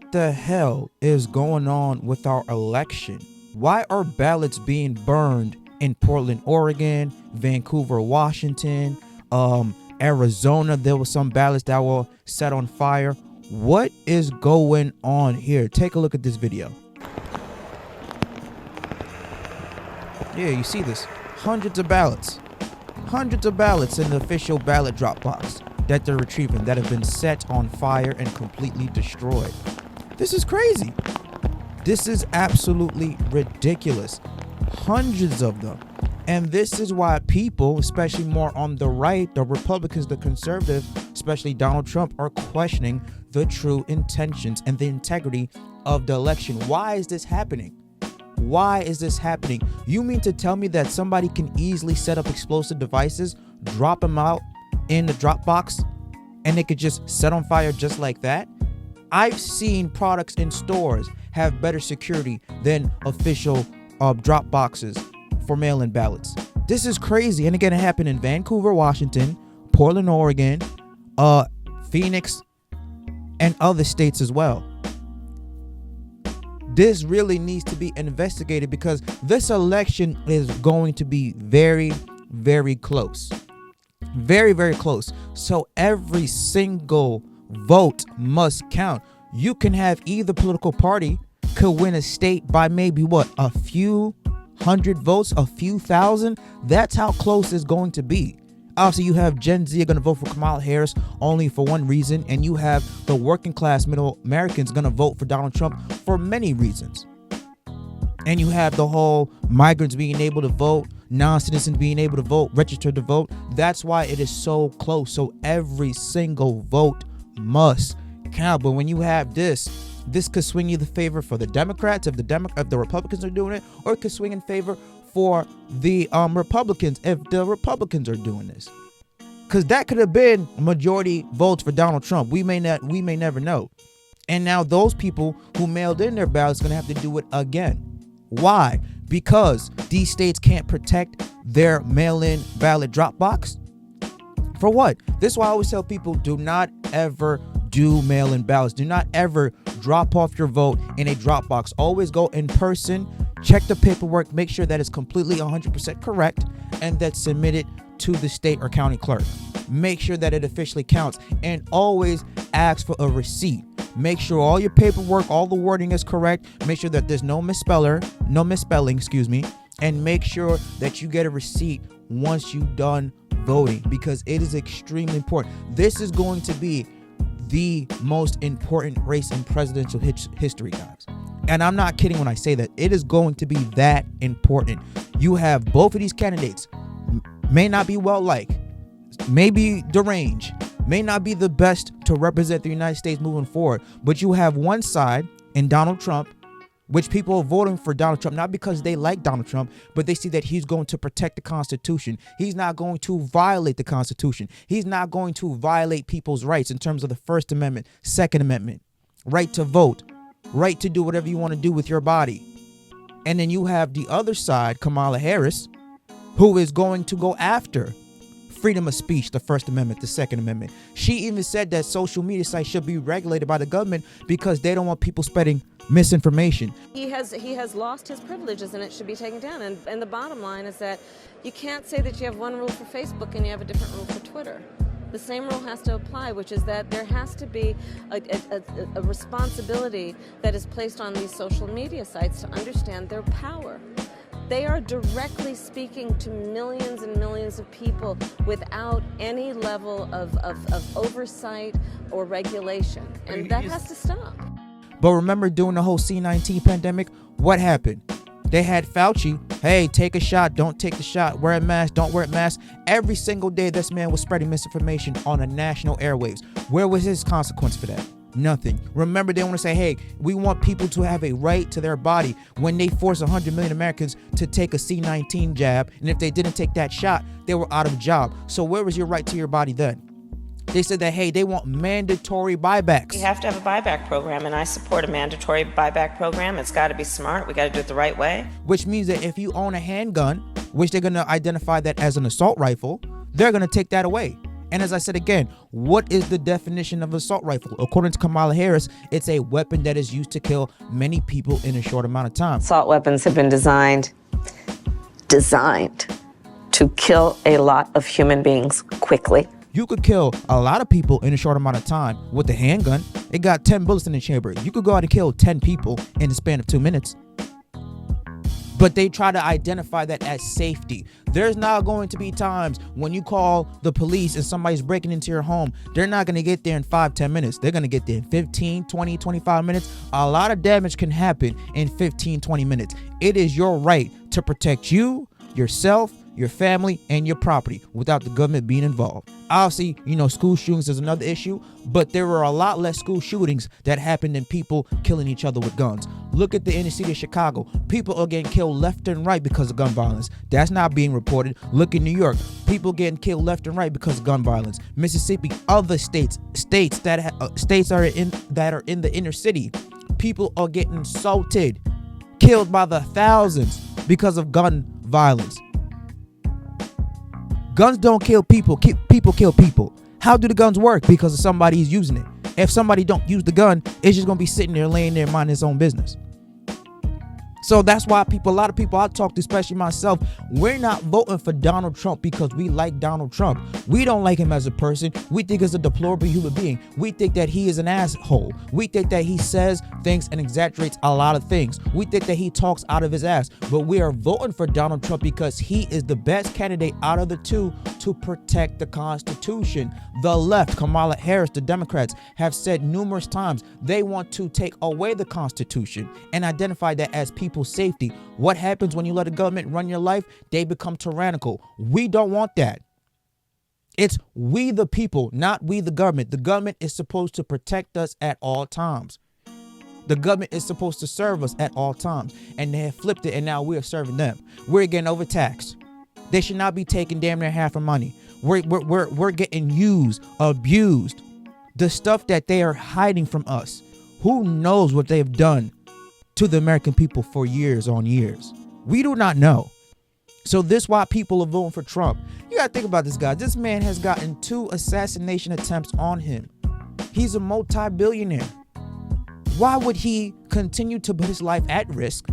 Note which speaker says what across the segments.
Speaker 1: What the hell is going on with our election? Why are ballots being burned in Portland, Oregon, Vancouver, Washington, Arizona? There were some ballots that were set on fire. What is going on here? Take a look at this video. Yeah, you see this. Hundreds of ballots in the official ballot drop box that they're retrieving that have been set on fire and completely destroyed. This is crazy. This is absolutely ridiculous. Hundreds of them. And this is why people, especially more on the right, the Republicans, the conservatives, especially Donald Trump, are questioning the true intentions and the integrity of the election. Why is this happening? Why is this happening? You mean to tell me that somebody can easily set up explosive devices, drop them out in the drop box, and they could just set on fire just like that? I've seen products in stores have better security than official drop boxes for mail-in ballots. This is crazy. And again, it happened in Vancouver, Washington, Portland, Oregon, Phoenix, and other states as well. This really needs to be investigated because this election is going to be very, very close. Very, very close. So every single vote must count. You can have either political party could win a state by maybe a few hundred votes, a few thousand. That's how close it's going to be. Obviously, you have Gen Z are going to vote for Kamala Harris only for one reason, and you have the working class middle Americans going to vote for Donald Trump for many reasons. And you have the whole migrants being able to vote, non-citizens being able to vote, register to vote. That's why it is so close. So every single vote must count. But when you have this could swing you the favor for the Democrats if the Republicans are doing it, or it could swing in favor for the Republicans if the Republicans are doing this. Because that could have been majority votes for Donald Trump. We may never know. And now those people who mailed in their ballots are going to have to do it again. Why? Because these states can't protect their mail-in ballot drop box. For what? This is why I always tell people, do not ever do mail-in ballots. Do not ever drop off your vote in a drop box. Always go in person, check the paperwork, make sure that it's completely 100% correct, and that's submitted to the state or county clerk. Make sure that it officially counts, and always ask for a receipt. Make sure all your paperwork, all the wording is correct. Make sure that there's no misspelling, and make sure that you get a receipt once you're done voting, because it is extremely important. This is going to be the most important race in presidential history, guys. And I'm not kidding when I say that. It is going to be that important. You have both of these candidates, may not be well liked, may be deranged, may not be the best to represent the United States moving forward. But you have one side in Donald Trump, which people are voting for Donald Trump, not because they like Donald Trump, but they see that he's going to protect the Constitution. He's not going to violate the Constitution. He's not going to violate people's rights in terms of the First Amendment, Second Amendment, right to vote, right to do whatever you want to do with your body. And then you have the other side, Kamala Harris, who is going to go after freedom of speech, the First Amendment, the Second Amendment. She even said that social media sites should be regulated by the government because they don't want people spreading misinformation.
Speaker 2: He has lost his privileges and it should be taken down. And the bottom line is that you can't say that you have one rule for Facebook and you have a different rule for Twitter. The same rule has to apply, which is that there has to be a responsibility that is placed on these social media sites to understand their power. They are directly speaking to millions and millions of people without any level of oversight or regulation. And that has to stop.
Speaker 1: But remember during the whole C-19 pandemic, what happened? They had Fauci, hey, take a shot, don't take the shot, wear a mask, don't wear a mask. Every single day this man was spreading misinformation on the national airwaves. Where was his consequence for that? Nothing. Remember, they want to say, hey, we want people to have a right to their body when they force 100 million Americans to take a C-19 jab. And if they didn't take that shot, they were out of a job. So where was your right to your body then? They said that, hey, they want mandatory buybacks.
Speaker 3: We have to have a buyback program, and I support a mandatory buyback program. It's got to be smart. We got to do it the right way.
Speaker 1: Which means that if you own a handgun, which they're going to identify that as an assault rifle, they're going to take that away. And as I said again, what is the definition of assault rifle? According to Kamala Harris, it's a weapon that is used to kill many people in a short amount of time.
Speaker 3: Assault weapons have been designed to kill a lot of human beings quickly.
Speaker 1: You could kill a lot of people in a short amount of time with a handgun. It got 10 bullets in the chamber. You could go out and kill 10 people in the span of 2 minutes. But they try to identify that as safety. There's not going to be times when you call the police and somebody's breaking into your home. They're not going to get there in 5-10 minutes. They're going to get there in 15, 20, 25 minutes. A lot of damage can happen in 15, 20 minutes. It is your right to protect you, yourself, your family, and your property without the government being involved. Obviously, school shootings is another issue, but there were a lot less school shootings that happened than people killing each other with guns. Look at the inner city of Chicago. People are getting killed left and right because of gun violence. That's not being reported. Look in New York. People getting killed left and right because of gun violence. Mississippi, other states that are in the inner city, people are getting assaulted, killed by the thousands because of gun violence. Guns don't kill people. People kill people. How do the guns work? Because somebody is using it. If somebody don't use the gun, it's just gonna be sitting there, laying there, minding its own business. So that's why a lot of people I talk to, especially myself, we're not voting for Donald Trump because we like Donald Trump. We don't like him as a person. We think he's a deplorable human being. We think that he is an asshole. We think that he says things and exaggerates a lot of things. We think that he talks out of his ass. But we are voting for Donald Trump because he is the best candidate out of the two to protect the Constitution. The left, Kamala Harris, the Democrats, have said numerous times they want to take away the Constitution and identify that as people's safety. What happens when you let the government run your life? They become tyrannical. We don't want that. It's we the people, not we the government. The government is supposed to protect us at all times. The government is supposed to serve us at all times. And they have flipped it, and now we are serving them. We're getting overtaxed. They should not be taking damn near half our money. We're getting used, abused. The stuff that they are hiding from us. Who knows what they've done to the American people for years on years? We do not know. So this is why people are voting for Trump. You gotta think about this guy. This man has gotten 2 assassination attempts on him. He's a multi-billionaire. Why would he continue to put his life at risk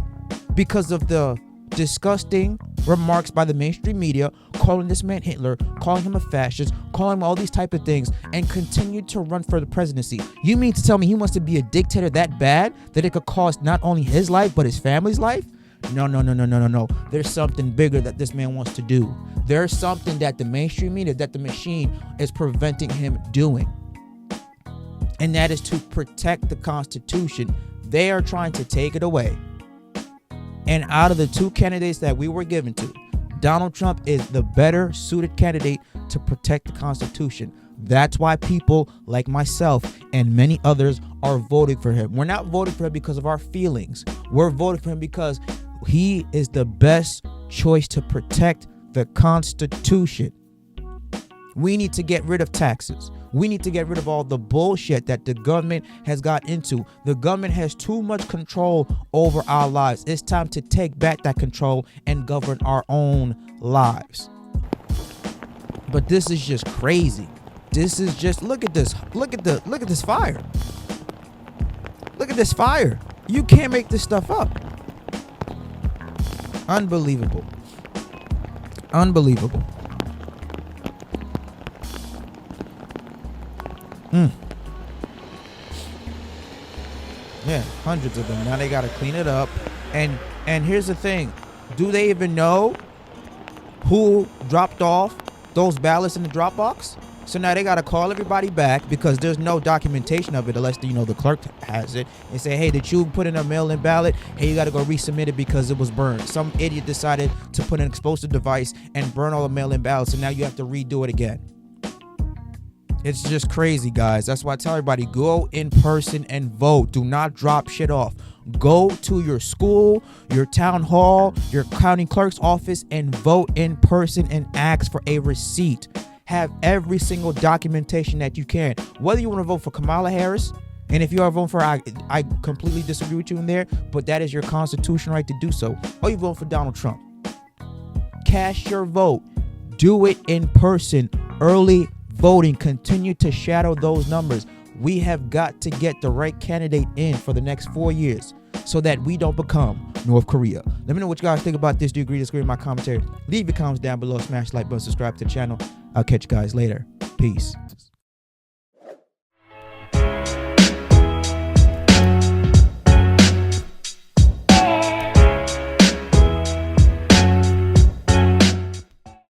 Speaker 1: because of the disgusting remarks by the mainstream media, calling this man Hitler, calling him a fascist, calling him all these type of things, and continue to run for the presidency? You mean to tell me he wants to be a dictator that bad that it could cost not only his life but his family's life? No. There's something bigger that this man wants to do. There's something that the mainstream media, that the machine is preventing him doing. And that is to protect the Constitution. They are trying to take it away. And out of the 2 candidates that we were given to, Donald Trump is the better suited candidate to protect the Constitution. That's why people like myself and many others are voting for him. We're not voting for him because of our feelings. We're voting for him because he is the best choice to protect the Constitution. We need to get rid of taxes. We need to get rid of all the bullshit that the government has got into. The government has too much control over our lives. It's time to take back that control and govern our own lives. But this is just crazy. This is just, look at this. Look at this fire. Look at this fire. You can't make this stuff up. Unbelievable. Unbelievable. Yeah, hundreds of them. Now they gotta clean it up. And here's the thing. Do they even know who dropped off those ballots in the drop box? So now they gotta call everybody back because there's no documentation of it unless the clerk has it, and say, hey, did you put in a mail-in ballot? Hey, you gotta go resubmit it because it was burned. Some idiot decided to put an explosive device and burn all the mail-in ballots, and now you have to redo it again. It's just crazy, guys. That's why I tell everybody, go in person and vote. Do not drop shit off. Go to your school, your town hall, your county clerk's office and vote in person and ask for a receipt. Have every single documentation that you can. Whether you want to vote for Kamala Harris, and if you are voting for her, I completely disagree with you in there, but that is your constitutional right to do so. Or you vote for Donald Trump. Cast your vote. Do it in person. Early voting continue to shadow those numbers. We have got to get the right candidate in for the next 4 years so that we don't become North Korea. Let me know what you guys think about this. Do you agree, disagree with my commentary? Leave your comments down below. Smash the like button, subscribe to the channel. I'll catch you guys later. Peace.